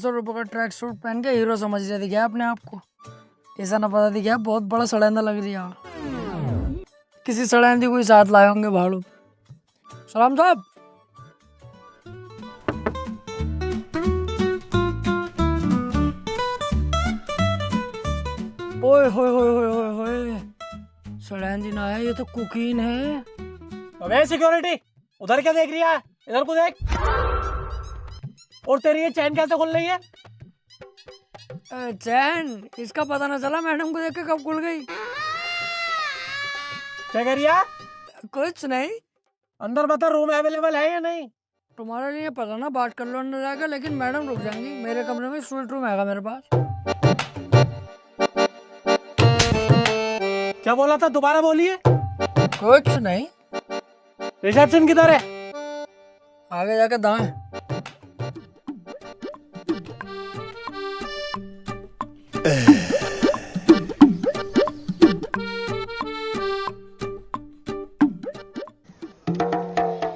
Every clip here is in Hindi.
₹500 का ट्रैक सूट पहन के हीरो समझ रहे दिखा अपने आप को। ऐसा ना पता दिखा बहुत बड़ा सड़ेंदा लग रही है। किसी सड़ेंदी कोई साथ लाए होंगे भाड़ू। सलाम साहब। ओए होए होए होए होए होए, सड़ेंदी ना है, ये तो कुकीन है। अबे सिक्योरिटी, उधर क्या देख रही है? इधर को देख। और तेरी ये चैन कैसे खुल रही है? चैन इसका पता ना चला, मैडम को देख के कब खुल गई। क्या कर रही है? कुछ नहीं। अंदर बता, रूम अवेलेबल है या नहीं? तुम्हारे लिए पता ना, बात कर लो अंदर जाकर, लेकिन मैडम रुक जाएंगी। मेरे कमरे में स्वीट रूम है मेरे पास। क्या बोला था, दोबारा बोलिए। कुछ नहीं। रिसेप्शन किधर है? आगे जाकर दाएं।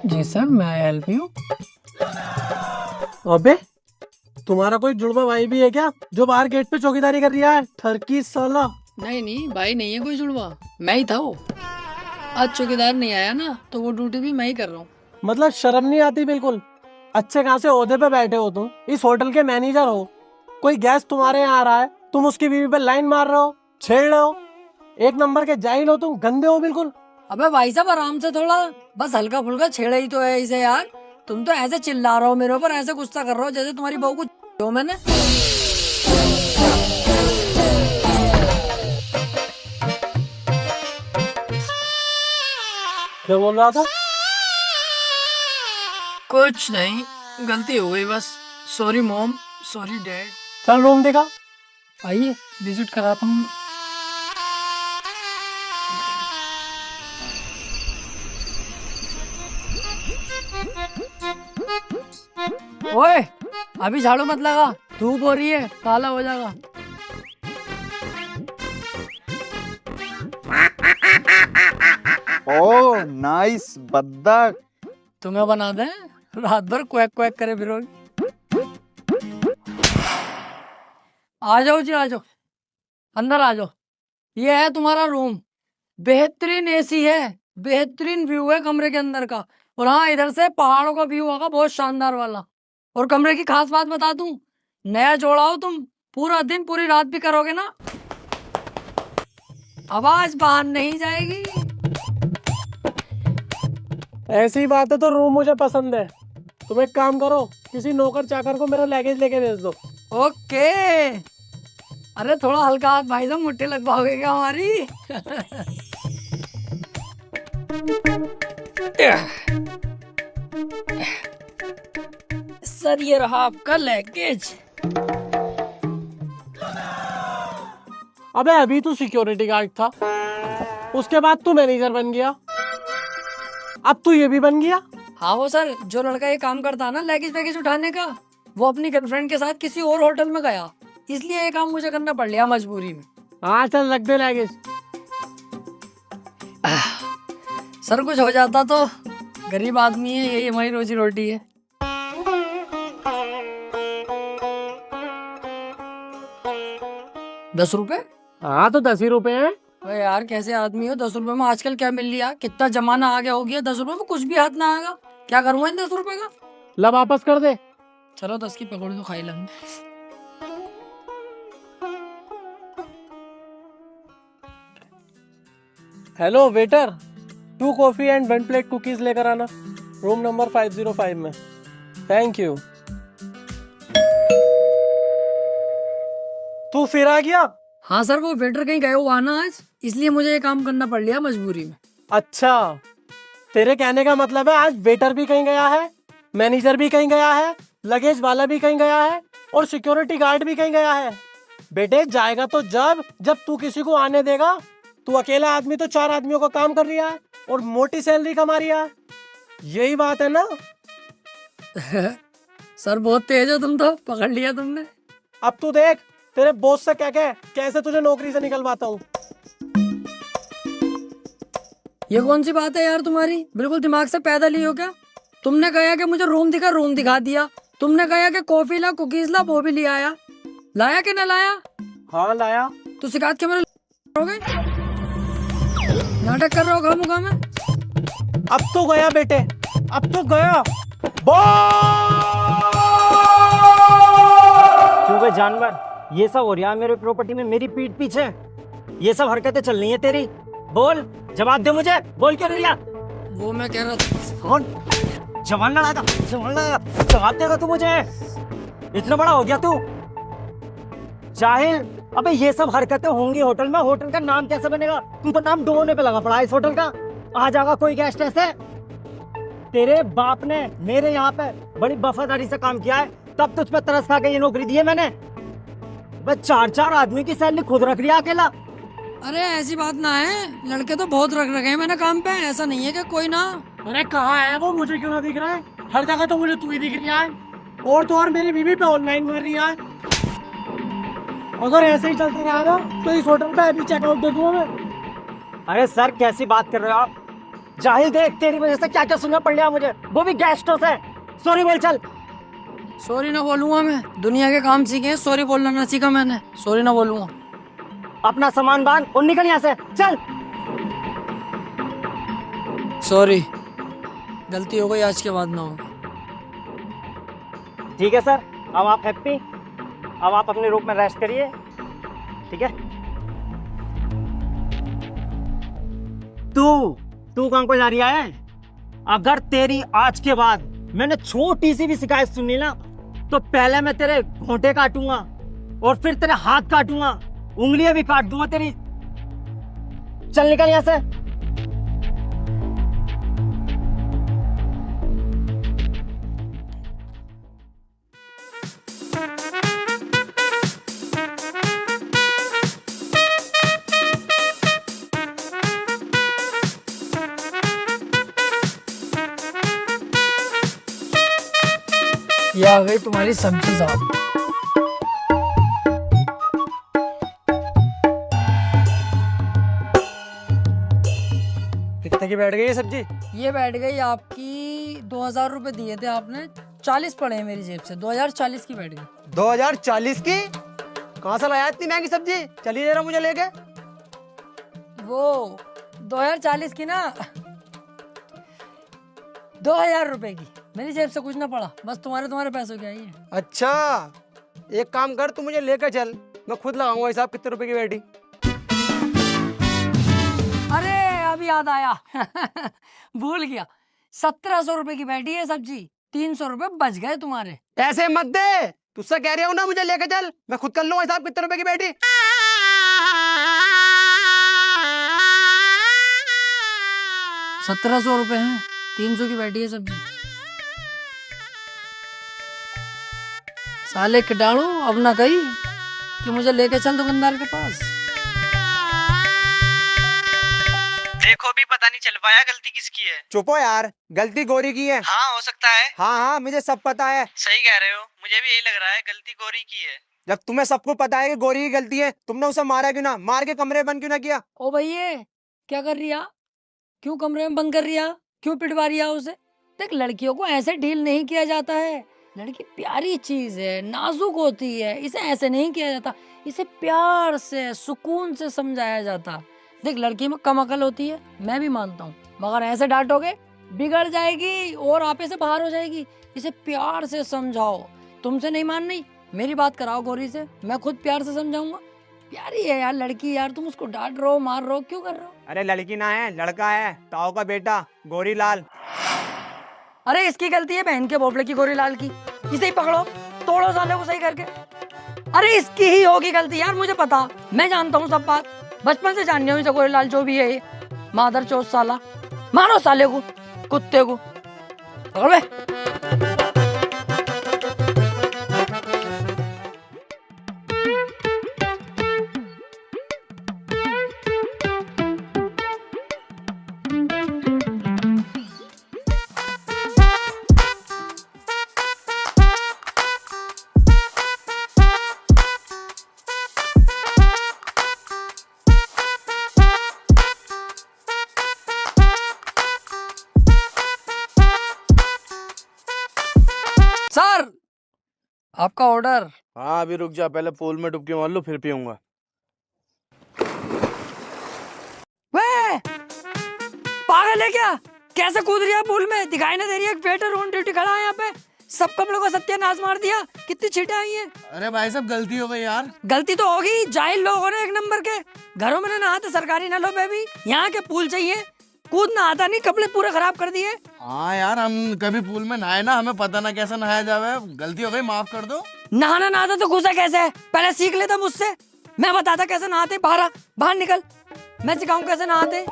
जी सर, मैं हेल्प यू। अबे तुम्हारा कोई जुड़वा भाई भी है क्या, जो बाहर गेट पे चौकीदारी कर रहा है? ठरकी साला। नहीं भाई नहीं है कोई जुड़वा, मैं ही था वो। आज चौकीदार नहीं आया ना, तो वो ड्यूटी भी मैं ही कर रहा हूँ। मतलब शर्म नहीं आती बिल्कुल? अच्छे खासे ओहदे पे बैठे हो तुम, इस होटल के मैनेजर हो। कोई गेस्ट तुम्हारे यहाँ आ रहा है, तुम उसकी बीवी पे लाइन मार रहे हो, छेड़ रहे हो। एक नंबर के जाहिल हो तुम, गंदे हो बिल्कुल। अबे भाई साहब आराम से थोड़ा, बस हल्का फुल्का छेड़ा ही तो है इसे यार। तुम तो ऐसे चिल्ला रहे हो मेरे ऊपर, ऐसे गुस्सा कर रहे हो जैसे तुम्हारी बहू को जो मैंने। क्या बोल रहा था? कुछ नहीं, गलती हो गई बस। Sorry mom, sorry dad. चल रूम दिखा। आइए विजिट कराता हूँ। ओए अभी झाड़ू मत लगा, धूप हो रही है, काला हो जाएगा। ओह नाइस बद्दक। तुम्हें बना दे, रात भर क्वैक क्वैक करे फिरोगी। आ जाओ जी, आ जाओ, अंदर आ जाओ। ये है तुम्हारा रूम। बेहतरीन एसी है, बेहतरीन व्यू है कमरे के अंदर का। और हाँ, इधर से पहाड़ों का व्यू होगा बहुत शानदार वाला। और कमरे की खास बात बता दूं, नया जोड़ा हो तुम, पूरा दिन पूरी रात भी करोगे ना, आवाज बाहर नहीं जाएगी। ऐसी बात है तो रूम मुझे पसंद है। तुम एक काम करो, किसी नौकर चाकर को मेरा लगेज लेके भेज दो। ओके। अरे थोड़ा हल्का हाथ भाई साहब, मुट्ठी लगवाओगे क्या हमारी? सर ये रहा आपका लगेज। अबे अभी तू सिक्योरिटी गार्ड था, उसके बाद तू मैनेजर बन गया, अब तू ये भी बन गया। हाँ वो सर, जो लड़का ये काम करता है ना लगेज वैगेज उठाने का, वो अपनी गर्लफ्रेंड के साथ किसी और होटल में गया, इसलिए ये काम मुझे करना पड़ लिया मजबूरी में। हाँ चल लग दे लगेज। सर कुछ हो जाता तो, गरीब आदमी है, यही हमारी रोजी रोटी है। ₹10? हाँ तो 10 ही रुपए हैं। अरे यार कैसे आदमी हो, ₹10 में आजकल क्या मिल लिया? कितना जमाना आ गया हो गया, ₹10 में कुछ भी हाथ ना आएगा। क्या करूँगा इन ₹10 का? ला वापस कर दे। चलो 10 की पकौड़ी तो खाई लेंगे। Hello waiter, 2 coffee and 1 plate cookies लेकर आना, रूम नंबर 505 में। Thank you. तू फिर आ गया? हाँ सर, वो वेटर कहीं गए हुआ ना आज, इसलिए मुझे ये काम करना पड़ लिया मजबूरी में। अच्छा, तेरे कहने का मतलब है आज वेटर भी कहीं गया है, मैनेजर भी कहीं गया है, लगेज वाला भी कहीं गया है, और सिक्योरिटी गार्ड भी कहीं गया है। बेटे जाएगा तो जब तू किसी को आने देगा। तू अकेला आदमी तो 4 आदमियों का काम कर रहा है और मोटी सैलरी कमा रहा है, यही बात है ना? सर बहुत तेज हो तुम तो, पकड़ लिया तुमने। अब तू देख, तेरे बॉस से कह के कैसे तुझे नौकरी से निकलवाता हूँ। ये कौन सी बात है यार तुम्हारी, बिल्कुल दिमाग से पैदल ही हो क्या? तुमने कहा कि मुझे रूम दिखा, रूम दिखा दिया, तुमने कहा कि कॉफी ला कुकीज ला, वो भी ले आया। लाया कि ना लाया? हाँ लाया। तो शिकायत के मेरे हो गए, नाटक कर रहे हो खामोखा में। अब तो गया बेटे, अब तो गया। क्यों बे जानवर, ये सब हो रहा है मेरे प्रॉपर्टी में मेरी पीठ पीछे? ये सब हरकतें चल रही है तेरी? बोल, जवाब दे मुझे, बोल क्यों नहीं रहा? वो मैं कह रहा था। कौन जवान लड़ाएगा? जवान लड़ाएगा, जवाब देगा तू मुझे? इतना बड़ा हो गया तू जाहिल। अबे ये सब हरकतें होंगी होटल में, होटल का नाम कैसे बनेगा? तू तो नाम डोने पे लगा पड़ा है इस होटल का। आ जाएगा कोई गेस्ट ऐसे? तेरे बाप ने मेरे यहाँ पे बड़ी वफादारी से काम किया है, तब तुझ पे तरस खा के ये नौकरी दी है मैंने। बस 4-4 आदमी की सैलरी खुद रख लिया अकेला। अरे ऐसी बात ना है, लड़के तो बहुत रख रखे हैं मैंने काम पे, ऐसा नहीं है कि कोई ना। अरे कहाँ है वो, मुझे क्यों ना दिख रहा है? हर जगह तो मुझे तू ही दिख रहा है, और तो और मेरी बीवी पे ऑनलाइन मार रही है। अगर ऐसे ही चलते रहा ना तो इस होटल पे अभी चेकआउट दे दूंगा मैं। अरे सर कैसी बात कर रहे हो आप? जाहिल देख, तेरी वजह से क्या क्या सुनना पड़ रहा मुझे, वो भी गेस्टों से। सॉरी बोल चल। सॉरी ना बोलूंगा मैं, दुनिया के काम सीखे, सॉरी बोलना ना सीखा मैंने, सॉरी ना बोलूंगा। अपना सामान बांध और निकल यहाँ से, चल। सॉरी, गलती हो गई, आज के बाद ना होगी। ठीक है सर, अब आप हैप्पी? अब आप अपने रूम में रेस्ट करिए, ठीक है? तू कहाँ को जा रही है? अगर तेरी आज के बाद मैंने छोटी सी भी शिकायत सुनी ना, तो पहले मैं तेरे घोंटे काटूंगा और फिर तेरे हाथ काटूंगा, उंगलियां भी काट दूंगा तेरी। चल निकल यहाँ से। ये आ गई तुम्हारी सब्जी साहब। कितने की बैठ गई ये सब्जी? ये बैठ गई आपकी 2000 रुपए दिए थे आपने, 40 पड़े हैं मेरी जेब से, 2040 की बैठ गई। 2040 की? कहाँ से लाया इतनी महंगी सब्जी? चलिए जरा मुझे लेके। वो 2040 की ना, 2000 रुपए की, मेरी जेब से कुछ ना पड़ा, बस तुम्हारे पैसों की आई है। अच्छा, एक काम कर, तू मुझे लेकर चल, मैं खुद लगाऊंगा हिसाब कितने रुपए की बैठी। अरे अभी याद आया भूल गया, 1700 रुपए की बैठी है सब्जी, 300 रुपए बच गए तुम्हारे। ऐसे मत दे, तुझसे कह रहा हूँ ना मुझे लेकर चल, मैं खुद कर लूंगा हिसाब कितने रुपए की बैठी। 1700 रुपए हैं, 300 की बैठी है सब्जी। साले कीटाणु अब ना कही कि मुझे लेके चल दुकानदार के पास। देखो भी पता नहीं चल पाया गलती किसकी है। चुप हो यार, गलती गोरी की है। हाँ हो सकता है। हाँ मुझे सब पता है। सही कह रहे हो, मुझे भी यही लग रहा है गलती गोरी की है। जब तुम्हें सबको पता है कि गोरी की गलती है, तुमने उसे मारा क्यों ना? मार के कमरे बंद क्यों ना किया? ओ भैया क्या कर रही है? क्यों कमरे में बंद कर रही है? क्यों पिटवा रही है उसे? देख, लड़कियों को ऐसे डील नहीं किया जाता है, लड़की प्यारी चीज है, नाजुक होती है, इसे ऐसे नहीं किया जाता, इसे प्यार से सुकून से समझाया जाता। देख, लड़की में कम अकल होती है, मैं भी मानता हूँ, मगर ऐसे डांटोगे बिगड़ जाएगी और आपे से बाहर हो जाएगी। इसे प्यार से समझाओ, तुमसे नहीं मान रही, मेरी बात कराओ गौरी से, मैं खुद प्यार से समझाऊंगा। प्यारी है यार लड़की, यार तुम उसको डांट रहे हो, मार रहे हो, क्यों कर रहे हो? अरे लड़की ना है, लड़का है, ताऊ का बेटा गोरी लाल। अरे इसकी गलती है बहन के बोफले की, गोरी लाल की। इसे ही पकड़ो, तोड़ो साले को सही करके। अरे इसकी ही होगी गलती यार, मुझे पता, मैं जानता हूँ सब बात, बचपन से जाननी हूँ इसे, गोरी लाल जो भी है ये मादर चौथ साला। मारो साले को, कुत्ते को, पकड़ बे। आपका ऑर्डर। हाँ अभी रुक जा, पहले पूल में डुबकी मार लूं फिर पीऊंगा। वे पागल है क्या? कैसे कूद रही है पूल में? दिखाई ना दे रही है? एक वेटर ऑन ड्यूटी खड़ा है यहाँ पे, सब कपड़ों का सत्यानाश मार दिया। कितनी छींटे आई हैं। अरे भाई साहब गलती हो गई यार। गलती तो होगी, जाहिल लोग हो रहे एक नंबर के। घरों में नहाते सरकारी नलों पे भी, यहाँ के पूल चाहिए। कूदना आता नहीं, कपड़े पूरे खराब कर दिए। हाँ यार हम कभी पूल में नहाए ना, हमें पता ना कैसे नहाया जावे। गलती हो गई, माफ कर दो। नहाना ना आता तो घुसा कैसे? पहले सीख लेता मुझसे, मैं बताता कैसे नहाते। बाहर बाहर निकल, मैं सिखाऊं कैसे नहाते।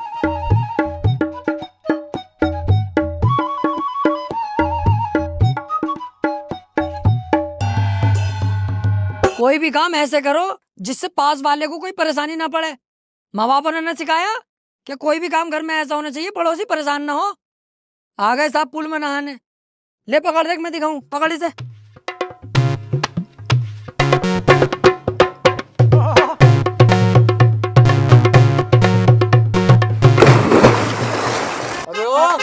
कोई भी काम ऐसे करो जिससे पास वाले को कोई परेशानी ना पड़े। माँ बाप ने सिखाया कि कोई भी काम घर में ऐसा होना चाहिए पड़ोसी परेशान ना हो। आ गए साहब पूल में नहाने। ले पकड़, देख मैं दिखाऊं, पकड़ इसे। अबे ओ,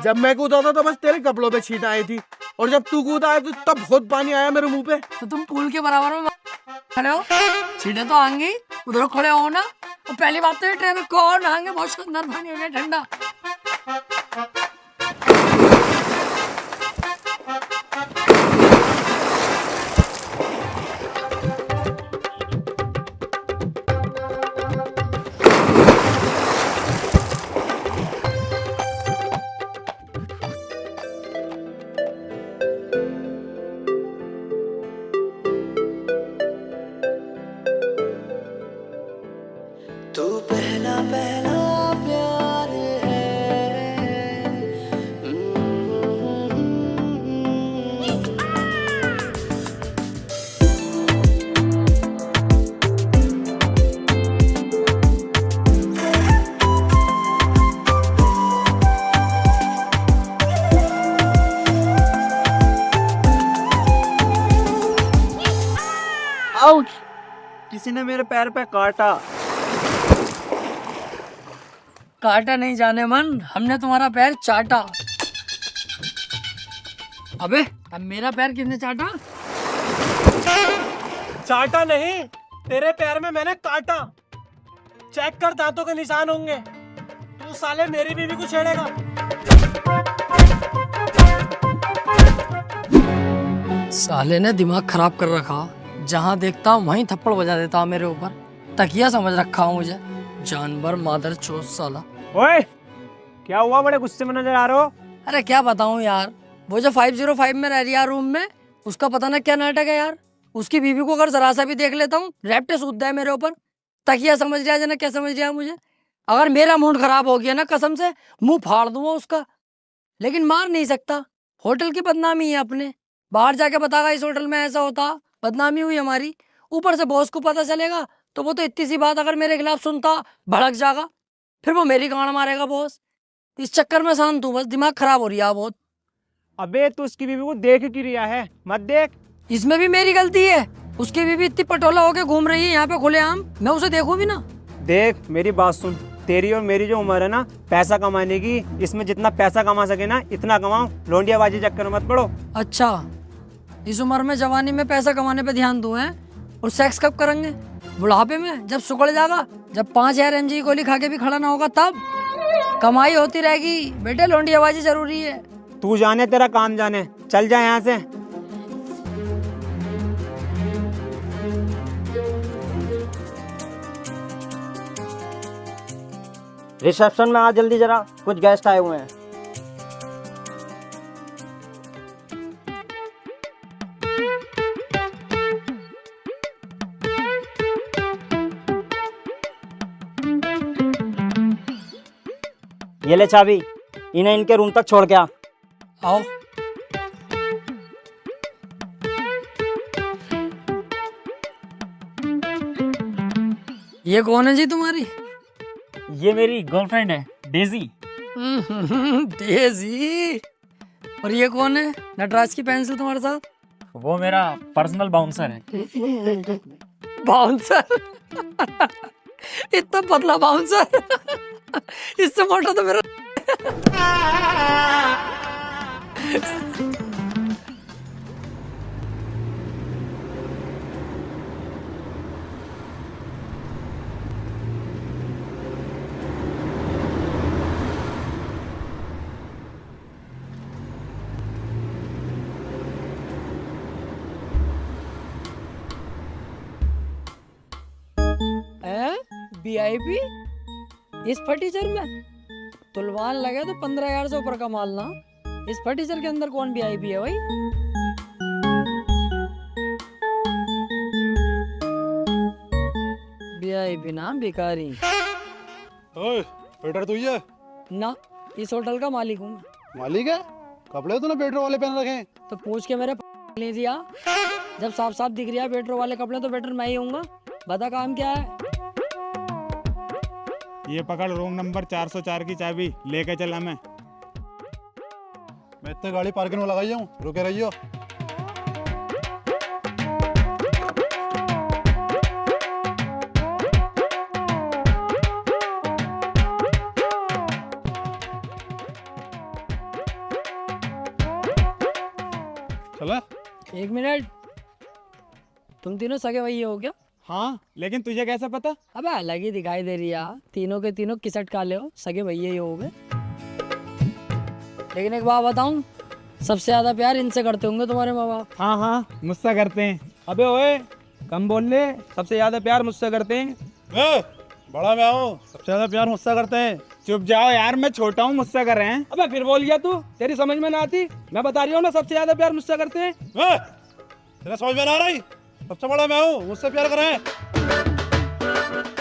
जब मैं कूदा था तो बस तेरे कपड़ों पे छींट आई थी, और जब तू कूदा है तो तब बहुत पानी आया मेरे मुंह पे। तो तुम पूल के बराबर में खड़े हो, छींटे तो आएंगी। उधर खड़े हो ना। और पहली बात तो ये ट्रेन में कौन नहाएंगे, बहुत शानदार पानी हो गया ठंडा। तू पहला पहला प्यार है। आउच! किसी ने मेरे पैर पे काटा। काटा नहीं जाने मन, हमने तुम्हारा पैर चाटा। अबे अब मेरा पैर किसने चाटा? चाटा नहीं, तेरे पैर में मैंने काटा। चेक कर, दांतों के निशान होंगे। तू साले मेरी बीवी को छेड़ेगा। साले ने दिमाग खराब कर रखा, जहाँ देखता हूँ वहीं थप्पड़ बजा देता हूँ मेरे ऊपर। तकिया समझ रखा हूँ मुझे, जानवर मादर चोद साला। ओए, क्या हुआ? बड़े गुस्से में नजर आ रहे हो। अरे क्या बताऊँ यार, वो जो 505 में रह रही है रूम में, उसका पता ना क्या नाटक है यार। उसकी बीवी को अगर जरा सा भी देख लेता हूँ, रैप्टे सूद है मेरे ऊपर। तकिया समझ रहा है ना, क्या समझ रहा है मुझे। अगर मेरा मूड खराब हो गया ना, कसम से मुंह फाड़ दूंगा उसका, लेकिन मार नहीं सकता। होटल की बदनामी है अपने, बाहर जाके बतागा इस होटल में ऐसा होता, बदनामी हुई हमारी। ऊपर से बॉस को पता चलेगा तो वो तो इतनी सी बात अगर मेरे खिलाफ सुनता, भड़क जाएगा, फिर वो मेरी गांड मारेगा बॉस। इस चक्कर में शांत हूँ, बस दिमाग खराब हो रही है बहुत। अबे तू उसकी बीवी को देख क्यों रिया है? मत देख। इसमें भी मेरी गलती है। उसकी बीवी इतनी पटोला होके घूम रही है यहाँ पे खुलेआम, मैं उसे देखूं भी ना। देख मेरी बात सुन, तेरी और मेरी जो उम्र है ना पैसा कमाने की, इसमें जितना पैसा कमा सके ना इतना कमाओ। लोंडियाबाजी चक्कर में मत पड़ो। अच्छा, इस उम्र में जवानी में पैसा कमाने पे ध्यान दूं हैं? और सेक्स कब करेंगे? बुढ़ापे में, जब सुकड़ जाएगा, जब 5000 mg की गोली खा के भी खड़ा ना होगा तब। कमाई होती रहेगी बेटे, लोंडियाबाजी जरूरी है। तू जाने तेरा काम जाने, चल जा यहाँ से। रिसेप्शन में आ जल्दी जरा, कुछ गेस्ट आए हुए हैं। ये ले चाबी, इन्हें इनके रूम तक छोड़ के आ। आओ। ये कौन है जी तुम्हारी? ये मेरी गर्लफ्रेंड है डेजी। डेजी। और ये कौन है नटराज की पेंसिल तुम्हारे साथ? वो मेरा पर्सनल बाउंसर है। बाउंसर? इतना पतला बाउंसर? इससे मोटा तो मेरा। VIP इस फर्नीचर में तुलवान लगे तो 15,000 से ऊपर का माल ना। इस फर्नीचर के अंदर कौन VIP है भाई? VIP ना भिखारी। ओए, वेटर तू ही है? ना, इस होटल का मालिक हूँ। मालिक है? कपड़े तूने वेटर वाले पहन रखे हैं। तो पूछ के मेरे ले दिया। जब साफ साफ दिख रहा है वेटर वाले कपड़े तो वेटर मैं ही हूँगा। बता काम क्या है? ये पकड़ रूम नंबर 404 की चाबी लेके चला मैं इतने गाड़ी पार्किंग में लगाई हूँ, रुके रहियो। चला? 1 मिनट, तुम तीनों सगे भैया हो क्या? हाँ, लेकिन तुझे कैसे पता? अबे अलग ही दिखाई दे रही है यार। तीनों के तीनों किसट काले हो, सगे भैया ही हो गए। लेकिन एक बात बताऊं, सबसे ज्यादा प्यार इनसे करते होंगे तुम्हारे माँ बाप। हाँ हाँ, मुझसे करते हैं। अबे ओए, कम बोल ले, सबसे ज्यादा प्यार मुझसे करते हैं। बड़ा मैं हूँ, सबसे ज्यादा प्यार मुझसे करते हैं। चुप जाओ यार, मैं छोटा हूँ, मुझसे कर रहे हैं। अबे फिर बोल गया तू, तेरी समझ में ना आती। मैं बता रही हूँ ना, सबसे ज्यादा प्यार मुझसे करते हैं। तेरा समझ में ना आ रही? सबसे बड़ा मैं हूँ, मुझसे प्यार करें।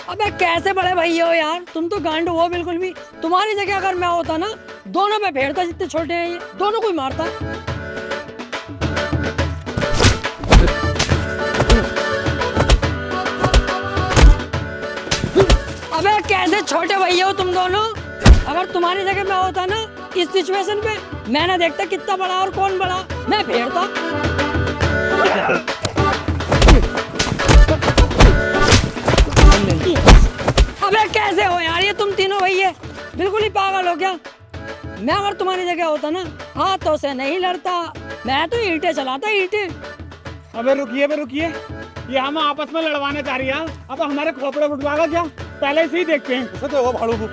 अबे कैसे बड़े भैया हो यार, तुम तो गांड हो बिल्कुल भी। तुम्हारी जगह अगर मैं होता ना, दोनों पे फेरता। जितने छोटे हैं ये दोनों को ही मारता। अबे कैसे छोटे भैया हो तुम दोनों। अगर तुम्हारी जगह मैं होता ना, इस सिचुएशन पे मैं ना देखता कितना बड़ा और कौन बड़ा, मैं फेरता। अबे कैसे हो यार ये तुम तीनों भैया, बिल्कुल ही पागल हो क्या? मैं अगर तुम्हारी जगह होता ना, हाथों से नहीं लड़ता, मैं तो ईंटें चलाता, ईंटें। अबे रुकिए, ये हम आपस में लड़वाने चाह रही है। अब हमारे खोपड़े फुटवागा क्या? पहले से ही देखते हैं। इसे देखो भाड़ू को।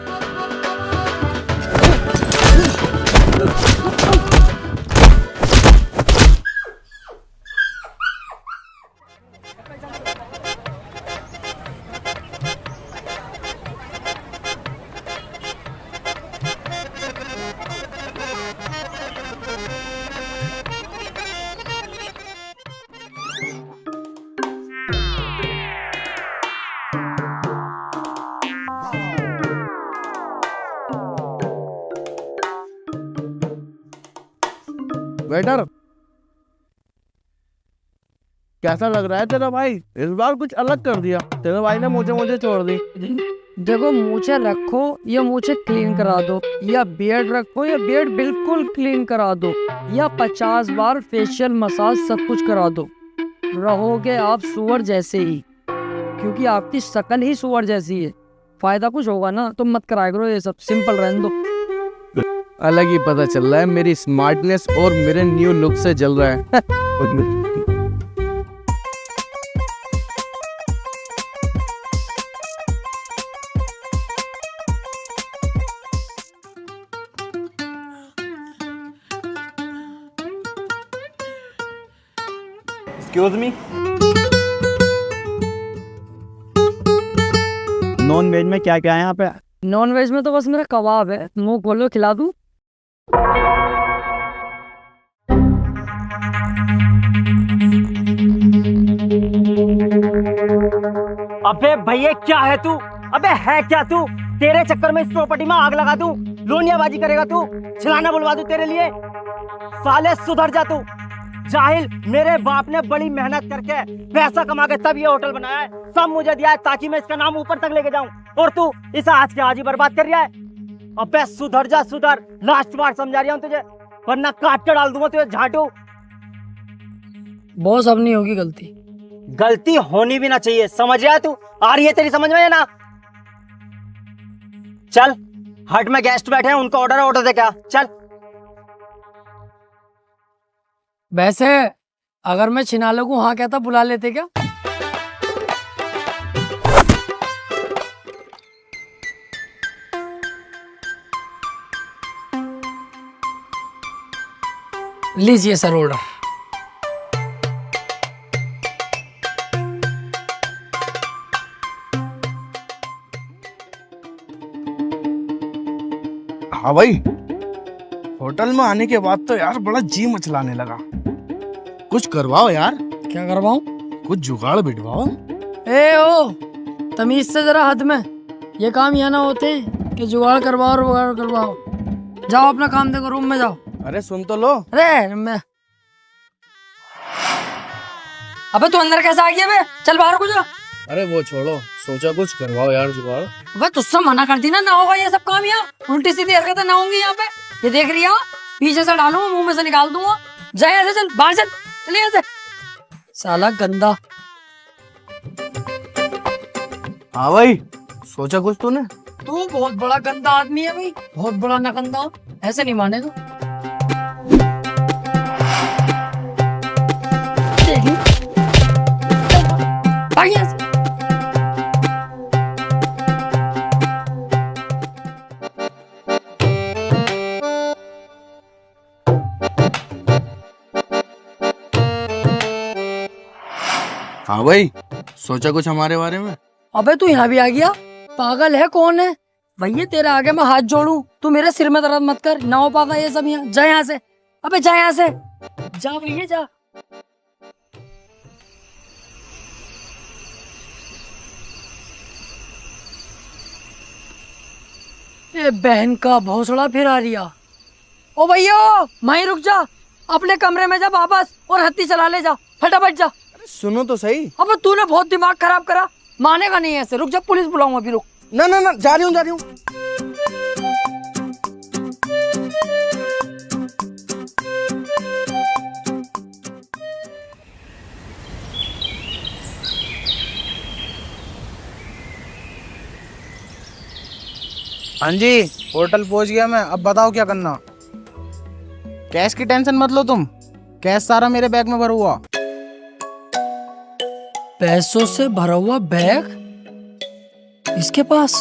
वेटर, कैसा लग रहा है तेरा भाई? इस बार कुछ अलग कर दिया। तेरे भाई ने मुझे छोड़ दी। देखो, मूछे रखो या मूछे क्लीन करा दो, या बियर्ड रखो या बियर्ड बिल्कुल क्लीन करा दो, या 50 बार फेशियल मसाज सब कुछ करा दो, रहोगे आप सुअर जैसे ही। क्योंकि आपकी शक्ल ही सुअर जैसी है। फायदा कुछ होगा ना, तुम मत कराया करो ये सब, सिंपल रहने दो। अलग ही पता चल रहा है मेरी स्मार्टनेस और मेरे न्यू लुक से जल रहा है। एक्सक्यूज मी, नॉन वेज में क्या क्या है यहाँ पे? नॉन वेज में तो बस मेरा कबाब है, मुंह खोलो खिला दूं। अबे भैया क्या है तू? अबे है क्या तू? तेरे चक्कर में इस प्रॉपर्टी में आग लगा दूं, लोनियाबाजी करेगा तू, छिलाना बुलवा दूं तेरे लिए। साले सुधर जा तू जाहिल। मेरे बाप ने बड़ी मेहनत करके पैसा कमा के तब ये होटल बनाया है, सब मुझे दिया है ताकि मैं इसका नाम ऊपर तक लेके जाऊं, और तू इसे आज के आज ही बर्बाद कर रहा है। अबे सुधर जा सुधर, लास्ट बार समझा रहा हूं तुझे, वरना काट के डाल दूंगा तुझे झाटू। बॉस अब नहीं होगी गलती। गलती होनी भी ना चाहिए, समझ रहा है तू? आ रही है तेरी समझ में ना? चल हट में गेस्ट बैठे हैं, उनका ऑर्डर दे क्या, चल। वैसे अगर मैं छिनाले को हाँ कहता बुला लेते क्या? लीजिए सर ऑर्डर। हाँ भाई, होटल में आने के बाद तो यार बड़ा जी मचलाने लगा। कुछ करवाओ यार। क्या करवाऊं? कुछ जुगाड़ बिठवाओ। ए ओ, तमीज से जरा हद में। ये काम यहाँ ना होते कि जुगाड़ करवाओ और वगाड़ करवाओ। जाओ अपना काम देखो, रूम में जाओ। अरे सुन तो लो। अरे मैं अबे तू अंदर कैसे आ गया बे? चल बाहर को जा। अरे वो छोड़ो, सोचा कुछ करवाओ यार जुगाड़। अबे तुझसे मना कर दी ना होगा ये सब काम यहाँ। उल्टी सीधी हरकतें ना होंगी यहाँ पे। ये देख रही हो, पीछे से डालूंगा, मुंह में से निकाल दूंगा। जा यहाँ से, चल बाहर चल, चल यहाँ से। साला गंदा। हाँ भाई, सोचा कुछ तूने? तू बहुत बड़ा गंदा आदमी है भाई, बहुत बड़ा नगंदा। ऐसे नहीं मानेगा। भाग यहाँ से। हाँ भाई, सोचा कुछ हमारे बारे में? अबे तू यहाँ भी आ गया? पागल है कौन है भैया? तेरे आगे मैं हाथ जोड़ूं, तू मेरे सिर में दर्द मत कर। ना हो पागा ये सब यहाँ। जा यहाँ से। अबे जा यहाँ से, जा भैया जा। ये बहन का भौसड़ा फिर आ रिया। ओ भैया वहीं रुक जा, अपने कमरे में जा वापस और हत्ती चला ले जा, फटाफट जा। सुनो तो सही। अब तूने बहुत दिमाग खराब करा, मानेगा नहीं ऐसे। रुक जा, पुलिस बुलाऊंगा अभी, रुक। ना ना ना, जा रही हूँ। हाँ जी, होटल पहुंच गया मैं। अब बताओ क्या करना। कैश की टेंशन मत लो तुम, कैश सारा मेरे बैग में भरा हुआ। पैसों से भरा हुआ बैग इसके पास?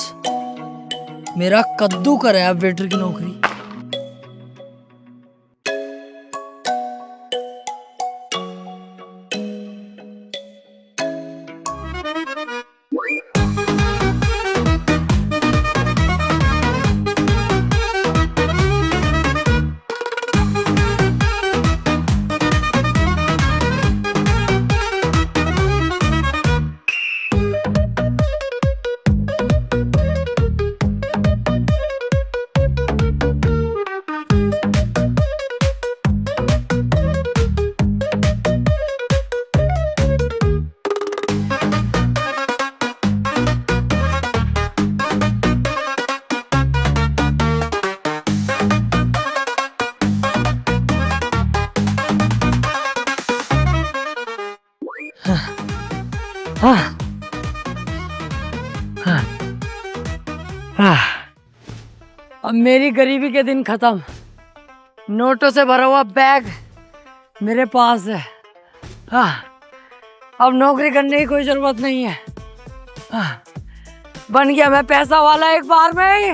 मेरा कद्दू कराया वेटर की नौकरी। अब मेरी गरीबी के दिन खत्म। नोटों से भरा हुआ बैग मेरे पास है। अब नौकरी करने की कोई जरूरत नहीं है। बन गया मैं पैसा वाला एक बार में ही।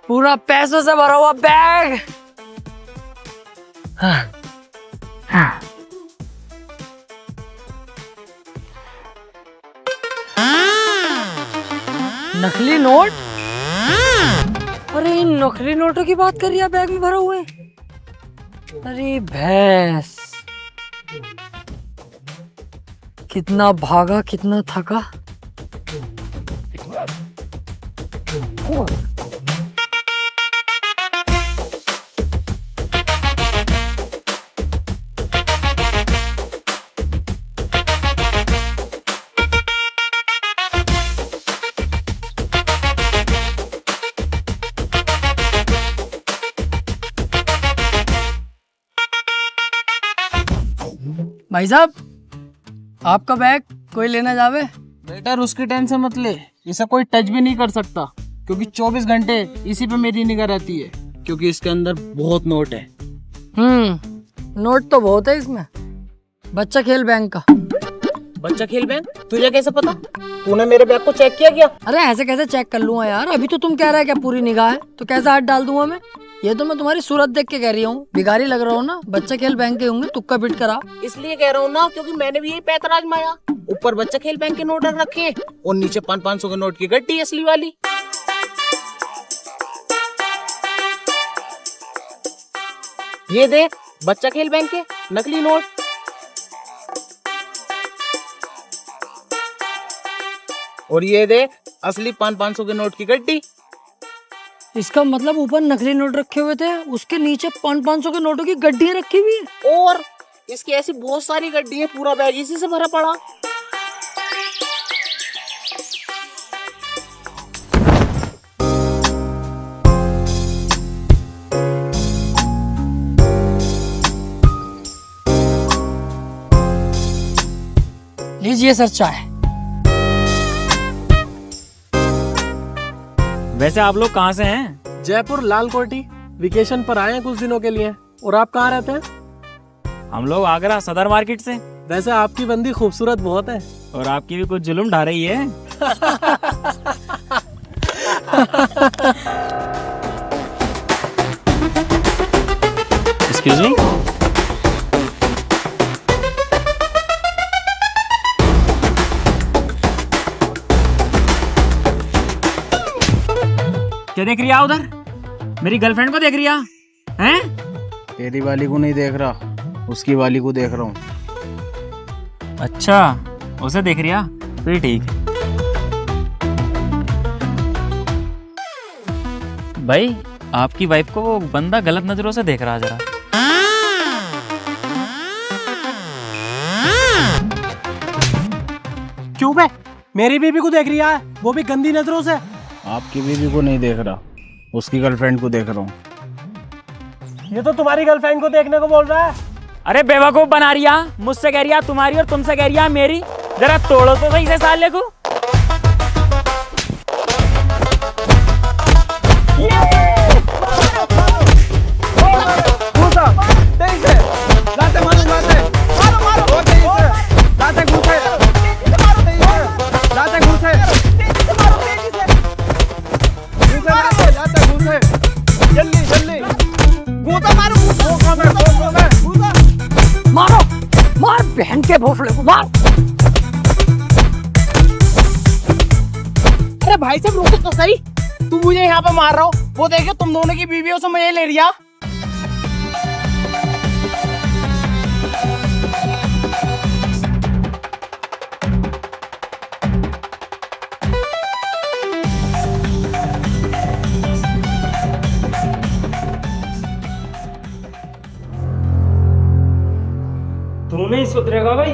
पूरा पैसों से भरा हुआ बैग। नकली नोट? अरे इन नकली नोटों की बात कर रही है बैग में भरा हुए? अरे भैंस, कितना भागा कितना थका। भाई साहब, आपका बैग कोई लेना जावे? बेटर उसकी टेंशन मत ले, इसे कोई टच भी नहीं कर सकता, क्योंकि 24 घंटे इसी पे मेरी निगाह रहती है, क्योंकि इसके अंदर बहुत नोट है। नोट तो बहुत है इसमें। बच्चा खेल बैंक का। बच्चा खेल बैंक? तुझे कैसे पता? तूने मेरे बैग को चेक किया क्या? अरे ऐसे कैसे चेक कर लूंगा यार, अभी तो तुम कह रहे हैं क्या पूरी निगाह है, तो कैसे हाथ डाल दूंगा मैं? ये तो मैं तुम्हारी सूरत देख के कह रही हूँ, भिखारी लग रहा हूँ ना। बच्चा खेल बैंक के होंगे, तुक्का फिट करा। इसलिए कह रहा हूँ ना, क्योंकि मैंने भी यही पैतरा आजमाया। ऊपर बच्चा खेल बैंक के नोट रख रखे हैं और नीचे 500 के नोट की गड्डी असली वाली। ये देख, बच्चा खेल बैंक के नकली नोट। और ये देख, असली 500 के नोट की गड्डी। इसका मतलब ऊपर नकली नोट रखे हुए थे, उसके नीचे 500 के नोटों की गड्डियां रखी हुई है। और इसकी ऐसी बहुत सारी गड्डी है, पूरा बैग इसी से भरा पड़ा। लीजिए सर चाय। वैसे आप लोग कहाँ से हैं? जयपुर लाल कोठी वेकेशन पर आए हैं कुछ दिनों के लिए। और आप कहाँ रहते हैं? हम लोग आगरा सदर मार्केट से। वैसे आपकी बंदी खूबसूरत बहुत है। और आपकी भी कुछ जुल्म ढा रही है। Excuse me. क्या देख रही है उधर? मेरी गर्लफ्रेंड को देख रही है? तेरी वाली को नहीं देख रहा, उसकी वाली को देख रहा हूँ। अच्छा, उसे देख रही है, फिर ठीक है। भाई, आपकी वाइफ को वो बंदा गलत नजरों से देख रहा है जरा। क्यों बे? मेरी बीबी को देख रही है, वो भी गंदी नजरों से। आपकी बीवी को नहीं देख रहा, उसकी गर्लफ्रेंड को देख रहा हूँ। ये तो तुम्हारी गर्लफ्रेंड को देखने को बोल रहा है। अरे बेवकूफ बना रही है, मुझसे कह रही है तुम्हारी और तुमसे कह रही है मेरी। जरा तोड़ो तो सही से साले को। मारो, मार बहन के भोसले को मार। अरे भाई साहब रुको तो सही, तुम मुझे यहाँ पे मार रहा हो, वो देखो तुम दोनों की बीवियों से मजे ले रिया। तू नहीं सुधरेगा भाई।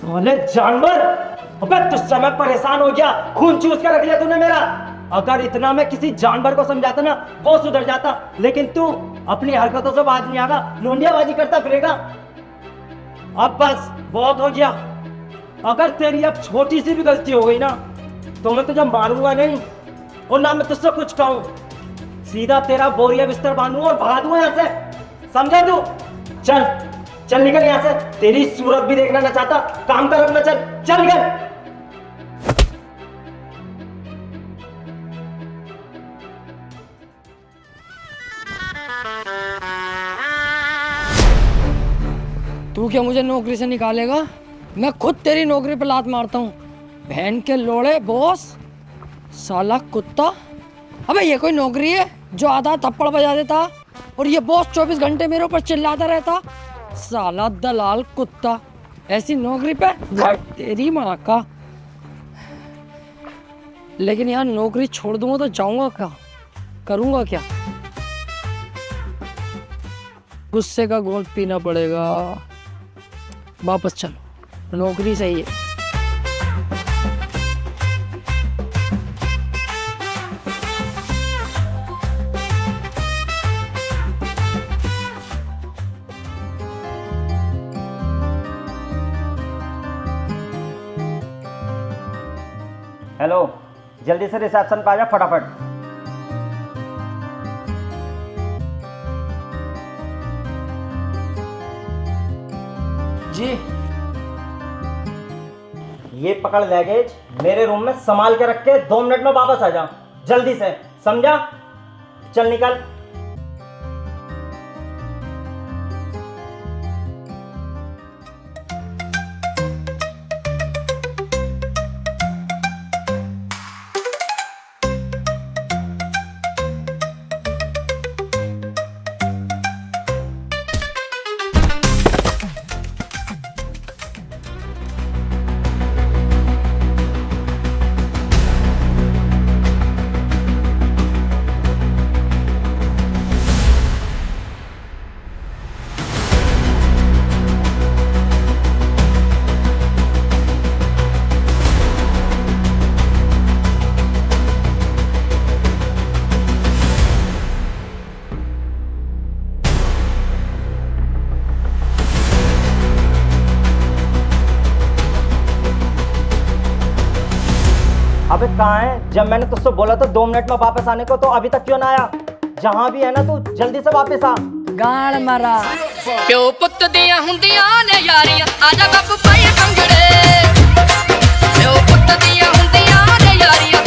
बोले जानवर, अबे तुझसे मैं परेशान हो गया, खून चूस के रख लिया तूने मेरा। अगर इतना मैं किसी जानवर को समझाता ना, वो सुधर जाता, लेकिन तू अपनी हरकतों से बाज नहीं आगा, लोंडियाबाजी करता फिरेगा। अब बस बहुत हो गया। अगर तेरी अब छोटी सी भी गलती हो गई ना, तो मैं तुझे मारूंगा नहीं और ना मैं तुझसे कुछ कहूँ। सीधा तेरा बोरिया बिस्तर बांधूंगा और भगा दूंगा यहाँ से, समझा तू? चल चल निकल यहाँ से, तेरी सूरत भी देखना ना चाहता, काम कर अपना, चल चल निकल। तू क्या मुझे नौकरी से निकालेगा? मैं खुद तेरी नौकरी पे लात मारता हूँ। बहन के लोड़े बॉस, साला कुत्ता। अबे ये कोई नौकरी है जो आधा थप्पड़ बजा देता और ये बॉस 24 घंटे मेरे ऊपर चिल्लाता रहता? साला दलाल कुत्ता, ऐसी नौकरी पे तेरी माँ का। लेकिन यार नौकरी छोड़ दूंगा तो जाऊंगा क्या, करूंगा क्या? गुस्से का घोल पीना पड़ेगा। वापस चलो, नौकरी सही है। हेलो, जल्दी से रिसेप्शन पे आ जा फटाफट। जी। ये पकड़ लगेज, मेरे रूम में संभाल के रख के 2 मिनट में वापस आ जा, जल्दी से, समझा? चल निकल। अबे कहाँ है? जब मैंने तुझसे बोला था 2 मिनट में वापस आने को, तो अभी तक क्यों ना आया? जहाँ भी है ना, तू जल्दी से वापस आ। गाड़ मारा प्यो पुੱਤ ਦੀਆਂ ਹੁੰਦੀਆਂ ਨੇ ਯਾਰੀਆਂ ਆਜਾ ਗੱਪ ਪਾਏ ਕੰਗੜੇ प्यो पुੱਤ ਦੀਆਂ ਹੁੰਦੀਆਂ ਨੇ ਯਾਰੀਆਂ